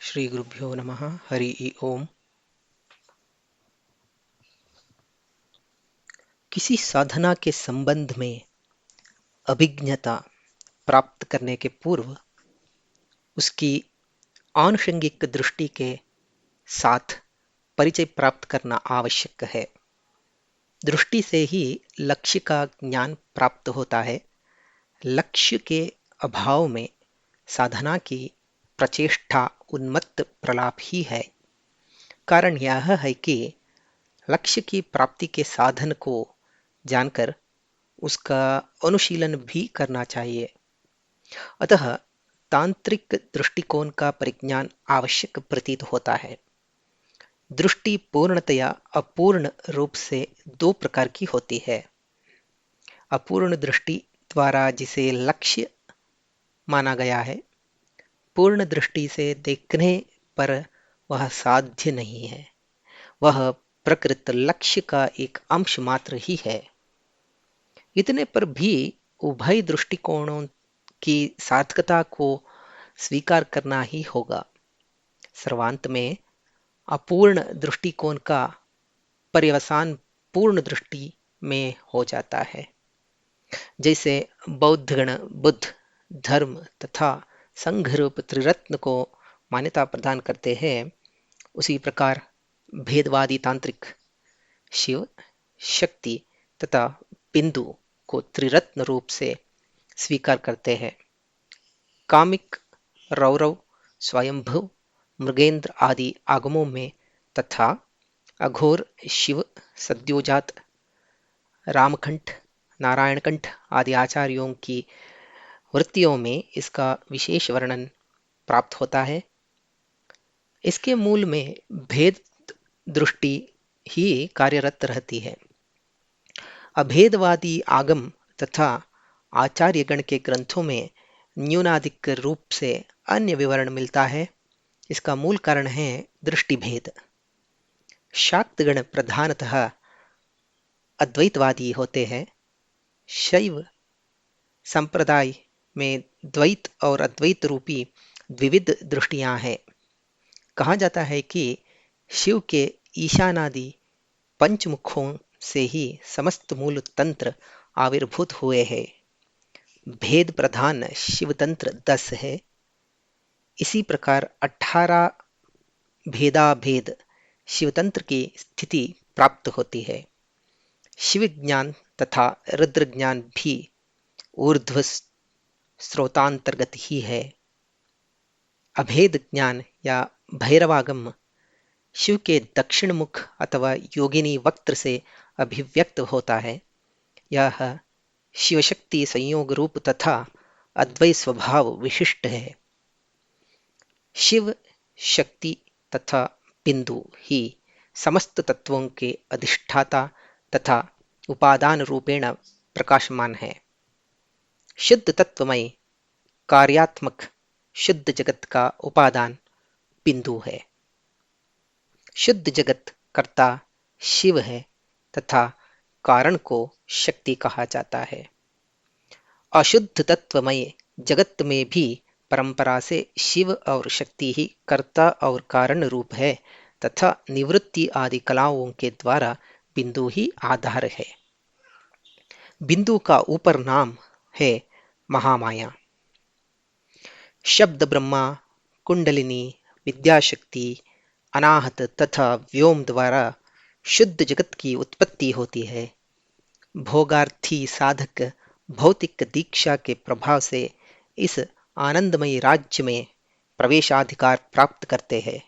श्री गुरुभ्यो नमः। हरि ओम। किसी साधना के संबंध में अभिज्ञता प्राप्त करने के पूर्व उसकी आनुषंगिक दृष्टि के साथ परिचय प्राप्त करना आवश्यक है। दृष्टि से ही लक्ष्य का ज्ञान प्राप्त होता है। लक्ष्य के अभाव में साधना की प्रचेष्टा उन्मत्त प्रलाप ही है। कारण यह है कि लक्ष्य की प्राप्ति के साधन को जानकर उसका अनुशीलन भी करना चाहिए। अतः तांत्रिक दृष्टिकोण का परिज्ञान आवश्यक प्रतीत होता है। दृष्टि पूर्णतया अपूर्ण रूप से दो प्रकार की होती है। अपूर्ण दृष्टि द्वारा जिसे लक्ष्य माना गया है, पूर्ण दृष्टि से देखने पर वह साध्य नहीं है, वह प्रकृत लक्ष्य का एक अंश मात्र ही है। इतने पर भी उभय दृष्टिकोणों की सार्थकता को स्वीकार करना ही होगा। सर्वांत में अपूर्ण दृष्टिकोण का पर्यवसान पूर्ण दृष्टि में हो जाता है। जैसे बौद्धगण बुद्ध, धर्म तथा संघ रूप त्रिरत्न को मान्यता प्रदान करते हैं, उसी प्रकार भेदवादी तांत्रिक शिव, शक्ति तथा बिंदु को त्रिरत्न रूप से स्वीकार करते हैं। कामिक, रौरव, स्वयंभु, मृगेंद्र आदि आगमों में तथा अघोर, शिव, सद्योजात, रामकंठ, नारायणकंठ आदि आचार्यों की वृत्तियों में इसका विशेष वर्णन प्राप्त होता है। इसके मूल में भेद दृष्टि ही कार्यरत रहती है। अभेदवादी आगम तथा आचार्यगण के ग्रंथों में न्यूनाधिक रूप से अन्य विवरण मिलता है। इसका मूल कारण है दृष्टि भेद। शाक्तगण प्रधानतः अद्वैतवादी होते हैं। शैव संप्रदाय में द्वैत और अद्वैत रूपी द्विविध दृष्टियां हैं। कहा जाता है कि शिव के ईशानादि पंचमुखों से ही समस्त मूल तंत्र आविर्भूत हुए हैं। भेद प्रधान शिव तंत्र 10 है। इसी प्रकार 18 भेदाभेद शिवतंत्र की स्थिति प्राप्त होती है। शिव ज्ञान तथा रुद्र ज्ञान भी ऊर्ध्व स्रोतांतर्गत ही है। अभेद ज्ञान या भैरवागम शिव के दक्षिण मुख अथवा योगिनी वक्त्र से अभिव्यक्त होता है। यह शिवशक्ति संयोग रूप तथा अद्वैत स्वभाव विशिष्ट है। शिव, शक्ति तथा बिंदु ही समस्त तत्वों के अधिष्ठाता तथा उपादान रूपेण प्रकाशमान है। शुद्ध तत्वमय कार्यात्मक शुद्ध जगत का उपादान बिंदु है। शुद्ध जगत कर्ता शिव है तथा कारण को शक्ति कहा जाता है। अशुद्ध तत्वमय जगत में भी परंपरा से शिव और शक्ति ही कर्ता और कारण रूप है तथा निवृत्ति आदि कलाओं के द्वारा बिंदु ही आधार है। बिंदु का ऊपर नाम है महामाया। शब्द ब्रह्मा, कुंडलिनी, विद्याशक्ति, अनाहत तथा व्योम द्वारा शुद्ध जगत की उत्पत्ति होती है। भोगार्थी साधक भौतिक दीक्षा के प्रभाव से इस आनंदमय राज्य में प्रवेशाधिकार प्राप्त करते हैं।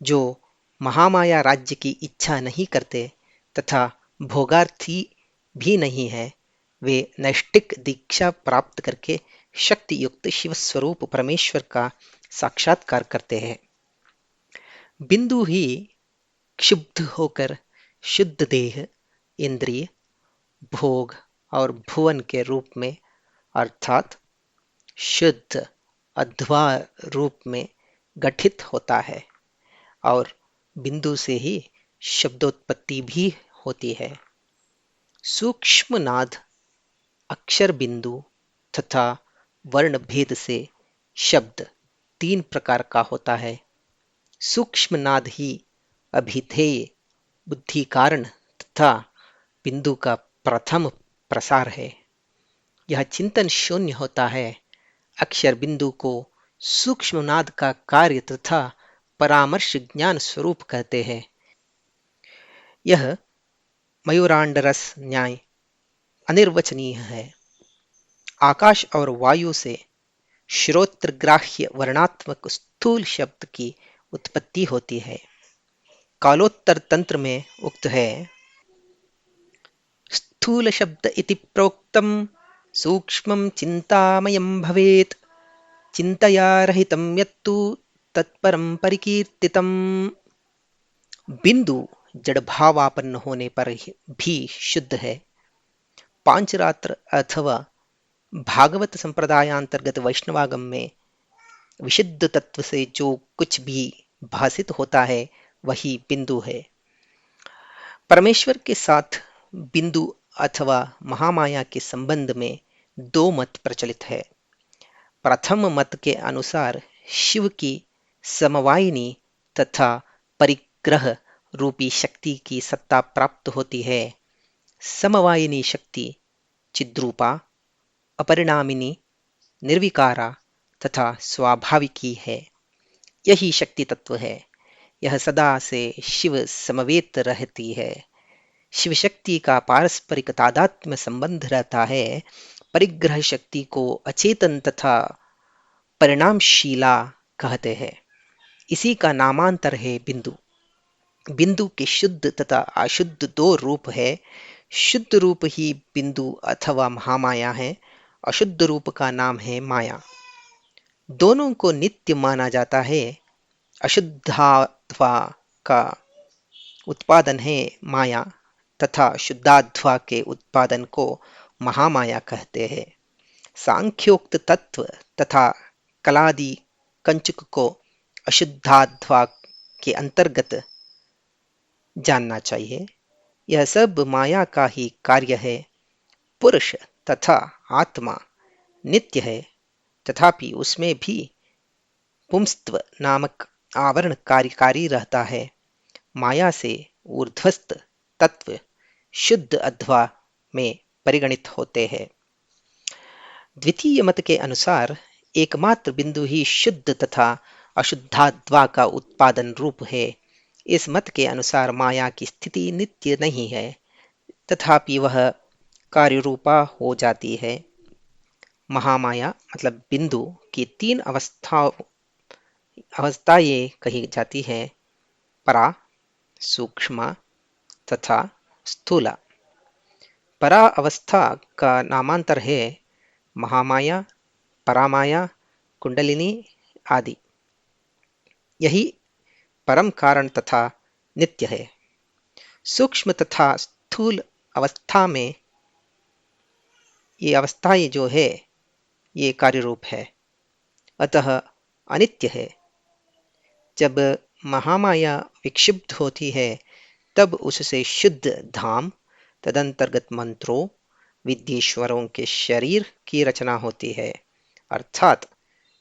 जो महामाया राज्य की इच्छा नहीं करते तथा भोगार्थी भी नहीं है, वे नैष्टिक दीक्षा प्राप्त करके शक्ति युक्त शिव स्वरूप परमेश्वर का साक्षात्कार करते हैं। बिंदु ही क्षुब्ध होकर शुद्ध देह, इंद्रिय, भोग और भुवन के रूप में अर्थात शुद्ध अध्वा रूप में गठित होता है और बिंदु से ही शब्दोत्पत्ति भी होती है। सूक्ष्म नाद, अक्षर बिंदु तथा वर्ण भेद से शब्द तीन प्रकार का होता है। सूक्ष्म नाद ही अभिधेय बुद्धि कारण तथा बिंदु का प्रथम प्रसार है। यह चिंतन शून्य होता है। अक्षर बिंदु को सूक्ष्म नाद का कार्य तथा परामर्श ज्ञान स्वरूप कहते हैं। यह मयूरांडरस न्याय अनिर्वचनीय है। आकाश और वायु से श्रोत्रग्राह्य वर्णात्मक स्थूल शब्द की उत्पत्ति होती है। कालोत्तर तंत्र में उक्त है, स्थूल शब्द इति प्रोक्तम सूक्ष्मं चिंतामयं भवेत्, चिंतया रहितं यत्तु तत्परं परिकीर्तितम्। बिंदु जड़ भावापन्न होने पर भी शुद्ध है। पांचरात्र अथवा भागवत संप्रदायांतर्गत वैष्णवागम में विशुद्ध तत्व से जो कुछ भी भासित होता है वही बिंदु है। परमेश्वर के साथ बिंदु अथवा महामाया के संबंध में दो मत प्रचलित है। प्रथम मत के अनुसार शिव की समवायिनी तथा परिग्रह रूपी शक्ति की सत्ता प्राप्त होती है। समवायिनी शक्ति चिद्रूपा, अपरिणामिनी, निर्विकारा तथा स्वाभाविकी है। यही शक्ति तत्व है। यह सदा से शिव समवेत रहती है। शिव शक्ति का पारस्परिक तादात्म्य संबंध रहता है। परिग्रह शक्ति को अचेतन तथा परिणामशीला कहते हैं। इसी का नामांतर है बिंदु। बिंदु के शुद्ध तथा अशुद्ध दो रूप है। शुद्ध रूप ही बिंदु अथवा महामाया है। अशुद्ध रूप का नाम है माया। दोनों को नित्य माना जाता है। अशुद्धाध्वा का उत्पादन है माया तथा शुद्धाध्वा के उत्पादन को महामाया कहते हैं। सांख्योक्त तत्व तथा कलादि कंचुक को अशुद्धाध्वा के अंतर्गत जानना चाहिए। यह सब माया का ही कार्य है। पुरुष तथा आत्मा नित्य है, तथापि उसमें भी पुंस्त्व नामक आवरण कार्यकारी रहता है। माया से ऊर्ध्वस्त तत्व शुद्ध अध्वा में परिगणित होते हैं। द्वितीय मत के अनुसार एकमात्र बिंदु ही शुद्ध तथा अशुद्धाध्वा का उत्पादन रूप है। इस मत के अनुसार माया की स्थिति नित्य नहीं है, तथापि वह कार्यरूपा हो जाती है। महामाया मतलब बिंदु की तीन अवस्थाएं कही जाती है, परा, सूक्ष्म तथा स्थूला। परा अवस्था का नामांतर है महामाया, परामाया, कुंडलिनी आदि। यही परम कारण तथा नित्य है। सूक्ष्म तथा स्थूल अवस्था में ये अवस्थाएं जो है ये कार्य रूप है, अतः अनित्य है। जब महामाया विक्षिप्त होती है तब उससे शुद्ध धाम, तदंतर्गत मंत्रों, विद्येश्वरों के शरीर की रचना होती है, अर्थात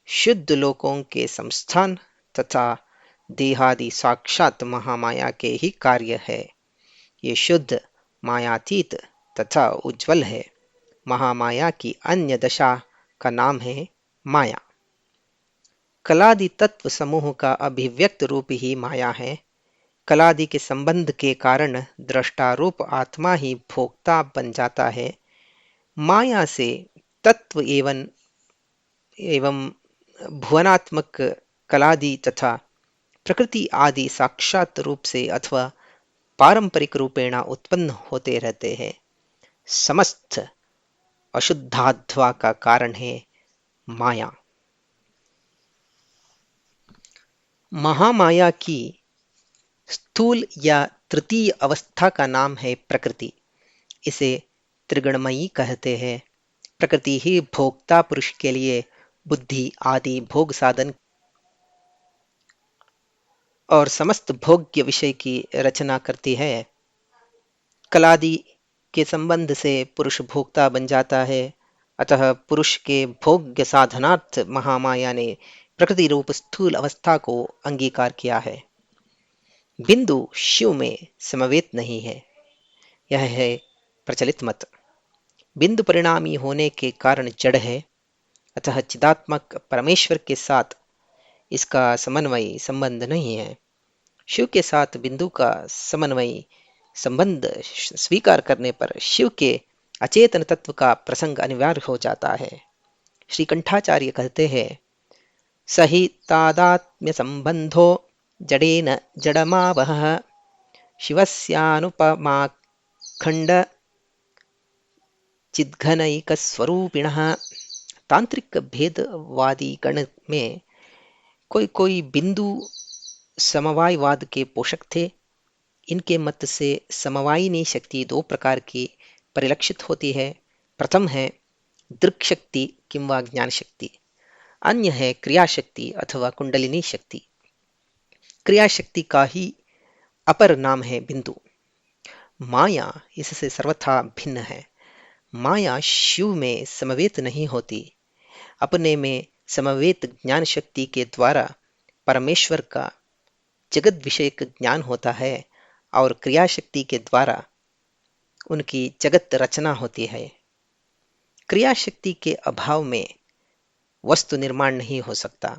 शुद्ध लोकों के संस्थान तथा देहादि साक्षात महामाया के ही कार्य है। ये शुद्ध, मायातीत तथा उज्ज्वल है। महामाया की अन्य दशा का नाम है माया। कलादि तत्व समूह का अभिव्यक्त रूप ही माया है। कलादि के संबंध के कारण दृष्टारूप आत्मा ही भोक्ता बन जाता है। माया से तत्व एवं भुवनात्मक कलादि तथा प्रकृति आदि साक्षात रूप से अथवा पारंपरिक रूपेण उत्पन्न होते रहते हैं। समस्त अशुद्धाध्वा का कारण है माया। महामाया की स्थूल या तृतीय अवस्था का नाम है प्रकृति। इसे त्रिगुणमयी कहते हैं। प्रकृति ही भोक्ता पुरुष के लिए बुद्धि आदि भोग साधन और समस्त भोग्य विषय की रचना करती है। कलादि के संबंध से पुरुष भोक्ता बन जाता है, अतः पुरुष के भोग्य साधनार्थ महामाया ने प्रकृति रूप स्थूल अवस्था को अंगीकार किया है। बिंदु शिव में समवेत नहीं है, यह है प्रचलित मत। बिंदु परिणामी होने के कारण जड़ है, अतः चिदात्मक परमेश्वर के साथ इसका समन्वयी संबंध नहीं है। शिव के साथ बिंदु का समन्वयी संबंध स्वीकार करने पर शिव के अचेतन तत्व का प्रसंग अनिवार्य हो जाता है। श्री कंठाचार्य कहते हैं, सही तादात्म्य संबंधो जड़ेन जड़मावह शिवस्यानुपमाखंड चिद्घनैकस्वरूपिणः। तांत्रिक भेदवादी गण में कोई कोई बिंदु समवायवाद के पोषक थे। इनके मत से समवायिनी शक्ति दो प्रकार की परिलक्षित होती है। प्रथम है दृक् शक्ति किंवा ज्ञान शक्ति, अन्य है क्रिया शक्ति अथवा कुंडलिनी शक्ति। क्रिया शक्ति का ही अपर नाम है बिंदु। माया इससे सर्वथा भिन्न है। माया शिव में समवेत नहीं होती। अपने में समवेत ज्ञान शक्ति के द्वारा परमेश्वर का जगत विषयक ज्ञान होता है और क्रिया शक्ति के द्वारा उनकी जगत रचना होती है। क्रिया शक्ति के अभाव में वस्तु निर्माण नहीं हो सकता।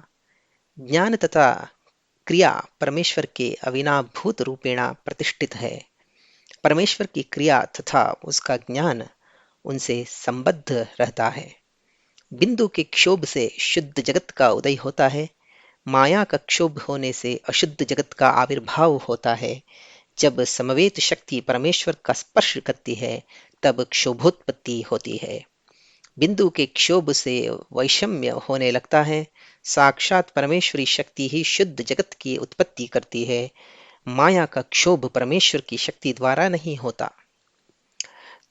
ज्ञान तथा क्रिया परमेश्वर के अविनाभूत रूपेणा प्रतिष्ठित है। परमेश्वर की क्रिया तथा उसका ज्ञान उनसे संबद्ध रहता है। बिंदु के क्षोभ से शुद्ध जगत का उदय होता है। माया का क्षोभ होने से अशुद्ध जगत का आविर्भाव होता है। जब समवेत शक्ति परमेश्वर का स्पर्श करती है तब क्षोभोत्पत्ति होती है। बिंदु के क्षोभ से वैषम्य होने लगता है। साक्षात परमेश्वरी शक्ति ही शुद्ध जगत की उत्पत्ति करती है। माया का क्षोभ परमेश्वर की शक्ति द्वारा नहीं होता।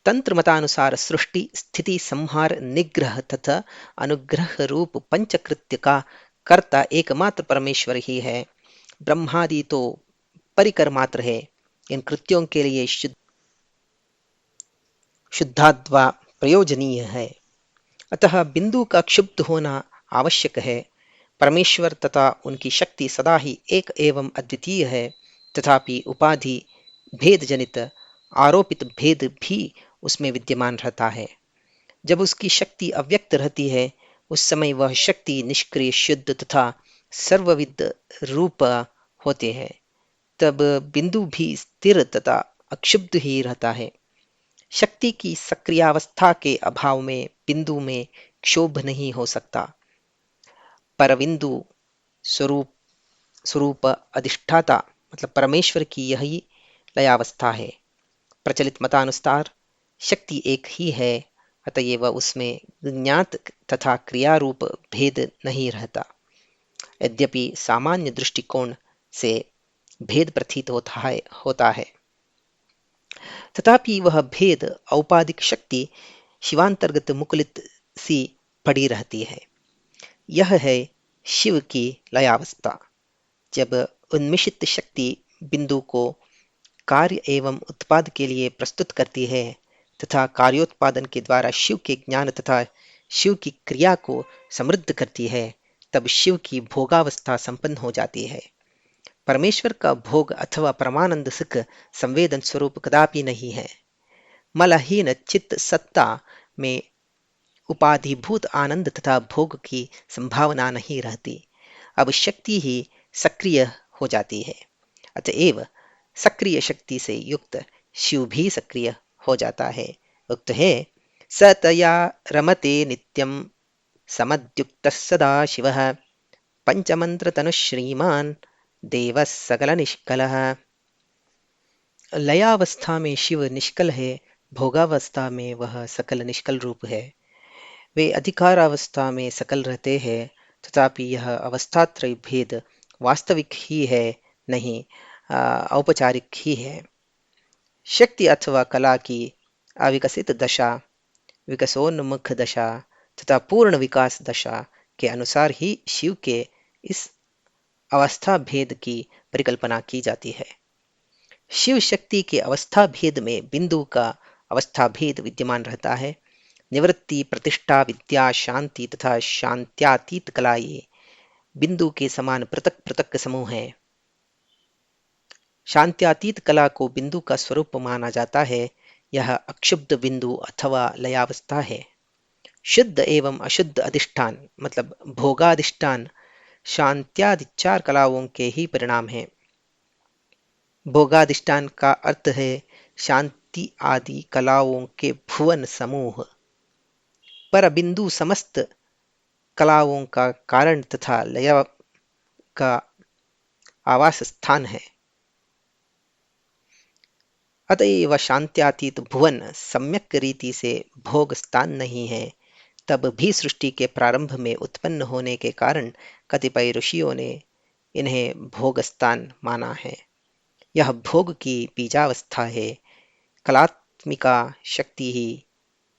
तंत्र मतानुसार सृष्टि स्थिति संहार निग्रह तथा अनुग्रह रूप पंचकृत्य का कर्ता एकमात्र परमेश्वर ही है। ब्रह्मादि तो परिकर मात्र है। इन कृत्यों के लिए शुद्धात्वा प्रयोजनीय है। अतः बिंदु का क्षुब्ध होना आवश्यक है। परमेश्वर तथा उनकी शक्ति सदा ही एक एवं अद्वितीय है। तथापि उपाधि भेद जनित आरोपित भेद भी उसमें विद्यमान रहता है। जब उसकी शक्ति अव्यक्त रहती है उस समय वह शक्ति निष्क्रिय शुद्ध तथा सर्वविद रूप होते हैं। तब बिंदु भी स्थिर तथा अक्षुब्ध ही रहता है। शक्ति की सक्रियावस्था के अभाव में बिंदु में क्षोभ नहीं हो सकता। परबिंदु स्वरूप स्वरूप अधिष्ठाता मतलब परमेश्वर की यही लयावस्था है। प्रचलित मतानुसार शक्ति एक ही है, अतएव उसमें ज्ञात तथा क्रिया रूप भेद नहीं रहता। यद्यपि सामान्य दृष्टिकोण से भेद प्रतीत होता है, तथापि वह भेद औपाधिक शक्ति शिवांतर्गत मुकुलित सी पड़ी रहती है। यह है शिव की लयावस्था। जब उन्मिषित शक्ति बिंदु को कार्य एवं उत्पाद के लिए प्रस्तुत करती है तथा कार्योत्पादन के द्वारा शिव के ज्ञान तथा शिव की क्रिया को समृद्ध करती है, तब शिव की भोगावस्था संपन्न हो जाती है। परमेश्वर का भोग अथवा परमानंद सुख संवेदन स्वरूप कदापि नहीं है। मलहीन चित्त सत्ता में उपाधिभूत आनंद तथा भोग की संभावना नहीं रहती। अब शक्ति ही सक्रिय हो जाती है, अतएव सक्रिय शक्ति से युक्त शिव भी सक्रिय हो जाता है। उक्त है, सतया रमते नित्यं समद्युक्तः सदा शिवः पंचमंत्र तनु श्रीमान देव सकल निष्कलः। लयावस्था में शिव निष्कल है, भोगावस्था में वह सकल निष्कल रूप है। वे अधिकारावस्था में सकल रहते हैं, तथापि यह अवस्थात्रय भेद वास्तविक ही है नहीं, औपचारिक ही है। शक्ति अथवा कला की अविकसित दशा, विकसोन्मुख दशा तथा पूर्ण विकास दशा के अनुसार ही शिव के इस अवस्था भेद की परिकल्पना की जाती है। शिव शक्ति के अवस्था भेद में बिंदु का अवस्था भेद विद्यमान रहता है। निवृत्ति, प्रतिष्ठा, विद्या, शांति तथा शांत्यातीत कला ये बिंदु के समान पृथक पृथक समूह हैं। शांत्यातीत कला को बिंदु का स्वरूप माना जाता है। यह अक्षुब्ध बिंदु अथवा लयावस्था है। शुद्ध एवं अशुद्ध अधिष्ठान मतलब भोगाधिष्ठान शांत्यादि चार कलाओं के ही परिणाम हैं। भोगाधिष्ठान का अर्थ है शांति आदि कलाओं के भुवन समूह। पर बिंदु समस्त कलाओं का कारण तथा लय का आवास स्थान है। अतएव शांत्यातीत भुवन सम्यक रीति से भोग स्थान नहीं है। तब भी सृष्टि के प्रारंभ में उत्पन्न होने के कारण कतिपय ऋषियों ने इन्हें भोग स्थान माना है। यह भोग की बीजावस्था है। कलात्मिका शक्ति ही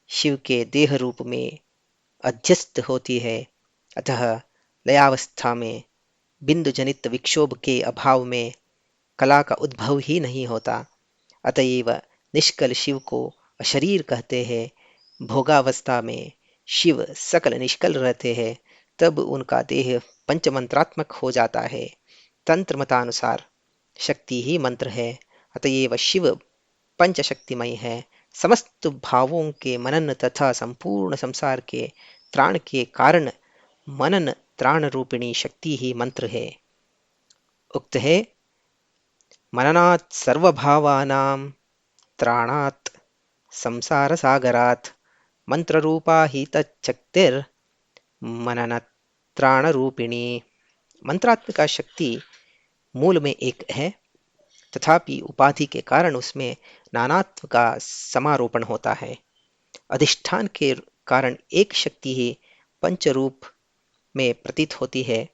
शिव के देह रूप में अध्यस्त होती है। अतः लयावस्था में बिंदु जनित विक्षोभ के अभाव में कला का उद्भव ही नहीं होता। अतएव निष्कल शिव को अशरीर कहते हैं। भोगावस्था में शिव सकल निष्कल रहते हैं। तब उनका देह पंचमंत्रात्मक हो जाता है। तंत्र मतानुसार शक्ति ही मंत्र है। अतएव शिव पंचशक्तिमय है। समस्त भावों के मनन तथा संपूर्ण संसार के त्राण के कारण मनन त्राण रूपिणी शक्ति ही मंत्र है। उक्त है मननात् सर्वभावानां त्राणात् संसार सागरात् मंत्ररूपा ही तच्शक्तिर् मनन त्राण रूपिणी। मंत्रात्मिका शक्ति मूल में एक है, तथापि उपाधि के कारण उसमें नानात्व का समारोपण होता है। अधिष्ठान के कारण एक शक्ति ही पंचरूप में प्रतीत होती है।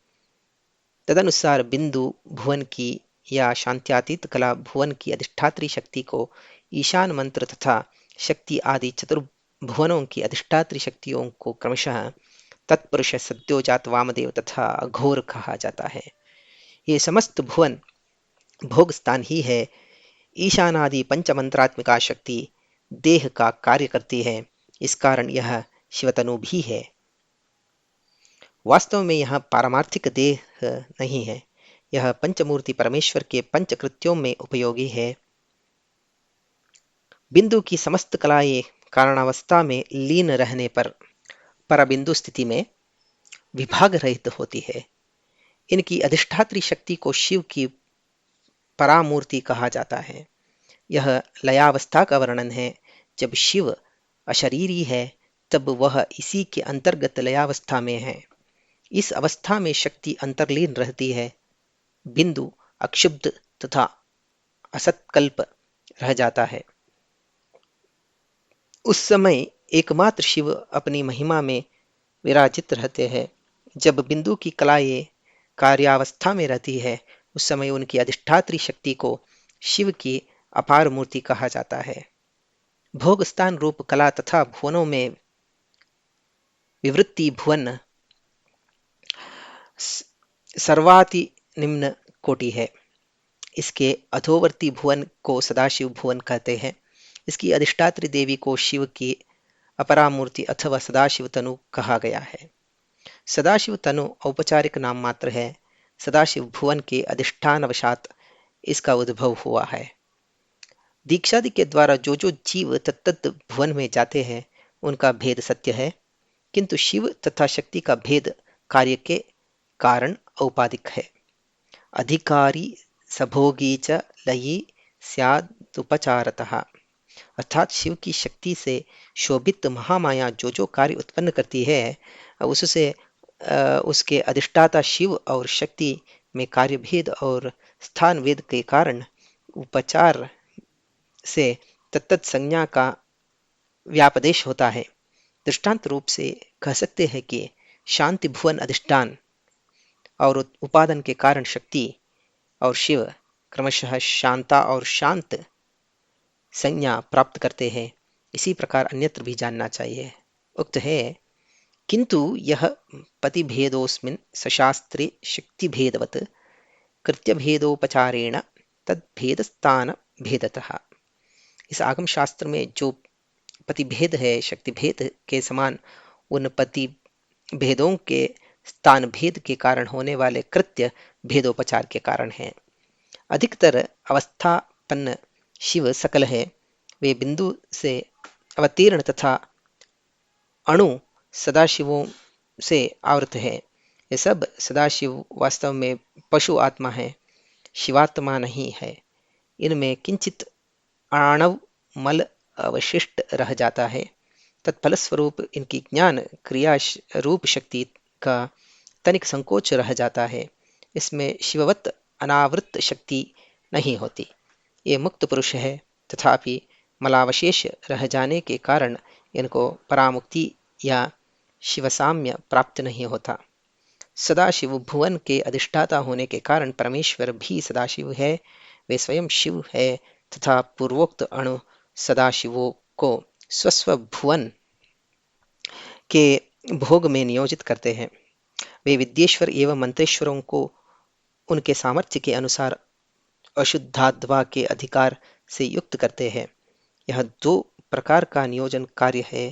तदनुसार बिंदु भुवन की या शांत्यातीत कला भुवन की अधिष्ठात्री शक्ति को ईशान मंत्र तथा शक्ति आदि चतुर्भुवनों की अधिष्ठात्री शक्तियों को क्रमशः तत्पुरुष सद्योजात वामदेव तथा अघोर कहा जाता है। ये समस्त भुवन भोग स्थान ही है। ईशानादि पंचमंत्रात्मिका शक्ति देह का कार्य करती है। इस कारण यह शिवतनु भी है। वास्तव में यह पारमार्थिक देह नहीं है। यह पंचमूर्ति परमेश्वर के पंचकृत्यों में उपयोगी है। बिंदु की समस्त कलाएं कारणावस्था में लीन रहने पर परबिंदु स्थिति में विभाग रहित होती है। इनकी अधिष्ठात्री शक्ति को शिव की परामूर्ति कहा जाता है। यह लयावस्था का वर्णन है। जब शिव अशरीरी है तब वह इसी के अंतर्गत लयावस्था में है। इस अवस्था में शक्ति अंतर्लीन रहती है। बिंदु अक्षुब्ध तथा असत्कल्प रह जाता है। उस समय एकमात्र शिव अपनी महिमा में विराजित रहते हैं। जब बिंदु की कलाएं कार्यावस्था में रहती है उस समय उनकी अधिष्ठात्री शक्ति को शिव की अपार मूर्ति कहा जाता है। भोग स्थान रूप कला तथा भुवनों में विवृत्ति भुवन सर्वाति निम्न कोटि है। इसके अधोवर्ती भुवन को सदाशिव भुवन कहते हैं। इसकी अधिष्ठात्री देवी को शिव की अपरामूर्ति अथवा सदाशिव तनु कहा गया है। सदाशिव तनु औपचारिक नाम मात्र है। सदाशिव भुवन के अधिष्ठानवशात इसका उद्भव हुआ है। दीक्षादि के द्वारा जो जो जीव तत्त भुवन में जाते हैं उनका भेद सत्य है, किंतु शिव तथा शक्ति का भेद कार्य के कारण औपाधिक है। अधिकारी सभोगी च लयी स्यादुपचारतः, अर्थात शिव की शक्ति से शोभित महामाया जो जो कार्य उत्पन्न करती है उससे उसके अधिष्ठाता शिव और शक्ति में कार्य भेद और स्थान वेद के कारण उपचार से तत्त संज्ञा का व्यापदेश होता है। दृष्टांत रूप से कह सकते हैं कि शांति भुवन अधिष्ठान और उपादान के कारण शक्ति और शिव क्रमशः शांता और शांत संज्ञा प्राप्त करते हैं। इसी प्रकार अन्यत्र भी जानना चाहिए। उक्त है किंतु यह पतिभेदोस्मिन् सशास्त्रे शक्तिभेदवत् कृत्यभेदोपचारेण तद्भेदस्थान भेदतः। इस आगम शास्त्र में जो पतिभेद है शक्ति भेद के समान उन पति भेदों के स्थान भेद के कारण होने वाले कृत्य भेदोपचार के कारण हैं। अधिकतर अवस्थापन्न शिव सकल है, वे बिंदु से अवतीर्ण तथा अणु सदाशिवों से आवृत है। ये सब सदाशिव वास्तव में पशु आत्मा है, शिवात्मा नहीं है। इनमें किंचित आणव मल अवशिष्ट रह जाता है। तत्फलस्वरूप इनकी ज्ञान क्रिया रूप शक्ति का तनिक संकोच रह जाता है। इसमें शिववत अनावृत शक्ति नहीं होती। ये मुक्त पुरुष है, तथापि मलावशेष रह जाने के कारण इनको परामुक्ति या शिवसाम्य प्राप्त नहीं होता। सदाशिव भुवन के अधिष्ठाता होने के कारण परमेश्वर भी सदाशिव है। वे स्वयं शिव है तथा पूर्वोक्त अणु सदाशिवों को स्वस्व भुवन के भोग में नियोजित करते हैं। वे विद्येश्वर एवं मंत्रेश्वरों को उनके सामर्थ्य के अनुसार अशुद्धात्वा के अधिकार से युक्त करते हैं। यह दो प्रकार का नियोजन कार्य है।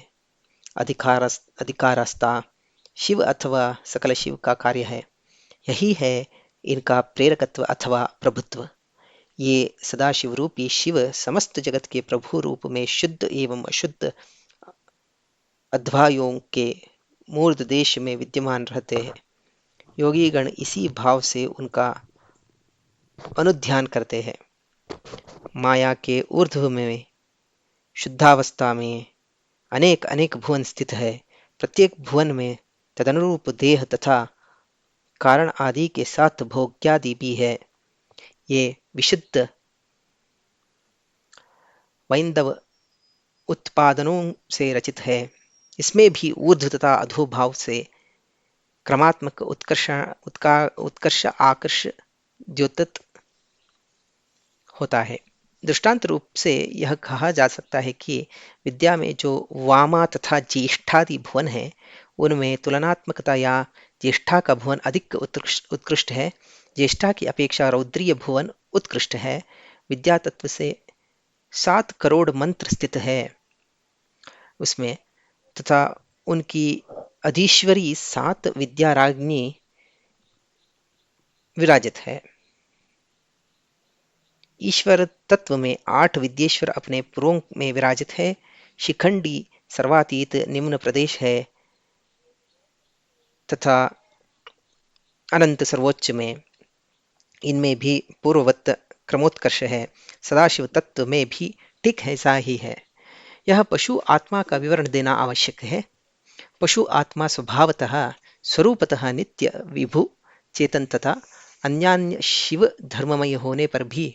अधिकारस्ता शिव अथवा सकल शिव का कार्य है। यही है इनका प्रेरकत्व अथवा प्रभुत्व। ये सदाशिव रूपी शिव समस्त जगत के प्रभु रूप में शुद्ध एवं अशुद्ध अध्यायों के मूर्ध देश में विद्यमान रहते हैं। योगी गण इसी भाव से उनका अनुध्यान करते हैं। माया के ऊर्ध्व में शुद्धावस्था में अनेक अनेक भुवन स्थित है। प्रत्येक भुवन में तदनुरूप देह तथा कारण आदि के साथ भोग्यादि भी है। ये विशुद्ध वैंदव उत्पादनों से रचित है। इसमें भी ऊर्ध्व तथा अधो भाव से क्रमात्मक उत्कर्ष आकर्ष द्योतक होता है। दृष्टांत रूप से यह कहा जा सकता है कि विद्या में जो वामा तथा ज्येष्ठादि भुवन है, उनमें तुलनात्मकता या ज्येष्ठा का भुवन अधिक उत्कृष्ट है। ज्येष्ठा की अपेक्षा रौद्रीय भुवन उत्कृष्ट है। विद्या तत्व से 7 करोड़ मंत्र स्थित है उसमें, तथा उनकी अधीश्वरी 7 विद्या रागिनी विराजित है। ईश्वर तत्व में 8 विद्येश्वर अपने पुरों में विराजित है। शिखंडी सर्वातीत निम्न प्रदेश है तथा अनंत सर्वोच्च में। इनमें भी पूर्ववत क्रमोत्कर्ष है। सदाशिव तत्व में भी ठीक ऐसा ही है। यह पशु आत्मा का विवरण देना आवश्यक है। पशु आत्मा स्वभावतः स्वरूपतः नित्य विभु चेतन तथा अन्यान्य शिव धर्ममय होने पर भी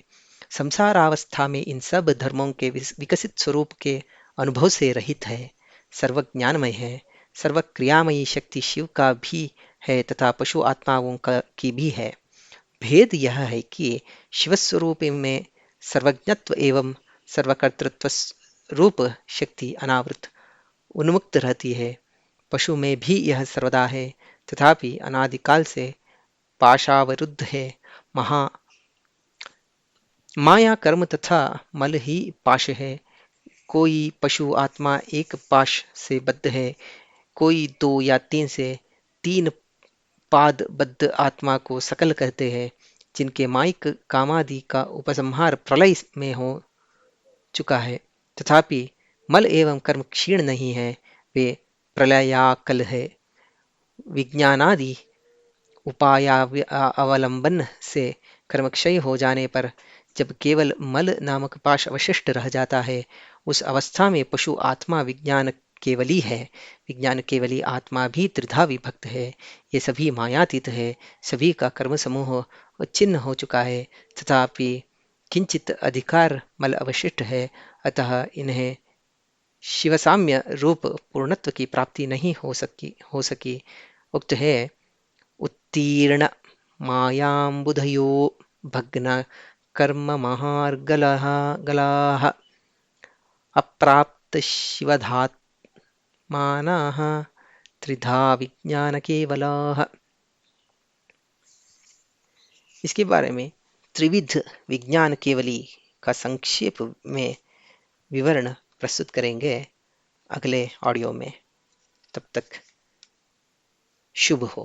संसारावस्था में इन सब धर्मों के विकसित स्वरूप के अनुभव से रहित है। सर्वज्ञानमय है। सर्वक्रियामयी शक्ति शिव का भी है तथा पशु आत्माओं की भी है। भेद यह है कि शिवस्वरूप में सर्वज्ञत्व एवं सर्वकर्तृत्व रूप शक्ति अनावृत उन्मुक्त रहती है। पशु में भी यह सर्वदा है, तथापि अनादिकाल से पाशावरुद्ध है। माया कर्म तथा मल ही पाश है। कोई पशु आत्मा एक पाश से बद्ध है, कोई 2 या 3 से 3 पाद बद्ध आत्मा को सकल कहते हैं, जिनके माइक कामादि का उपसंहार प्रलय में हो चुका है। तथापि मल एवं कर्म क्षीण नहीं है, वे प्रलयाकल है। विज्ञानादि उपायावलंबन से कर्मक्षय हो जाने पर जब केवल मल नामक पाश अवशिष्ट रह जाता है, उस अवस्था में पशु आत्मा विज्ञान केवली है। विज्ञान केवली आत्मा भी त्रिधा विभक्त है। ये सभी मायातीत है। सभी का कर्म समूह छिन्न हो चुका है, तथापि किंचित अधिकार मल अवशिष्ट है। अतः इन्हें शिवसाम्य रूप पूर्णत्व की प्राप्ति नहीं हो सकी। उक्त है उत्तीर्ण मायाम्बुधयो भग्न कर्म महार्गलाः अप्राप्त शिवधात्मानः त्रिधा विज्ञान केवलाः। इसके बारे में त्रिविध विज्ञान केवली का संक्षेप में विवरण प्रस्तुत करेंगे अगले ऑडियो में। तब तक शुभ हो।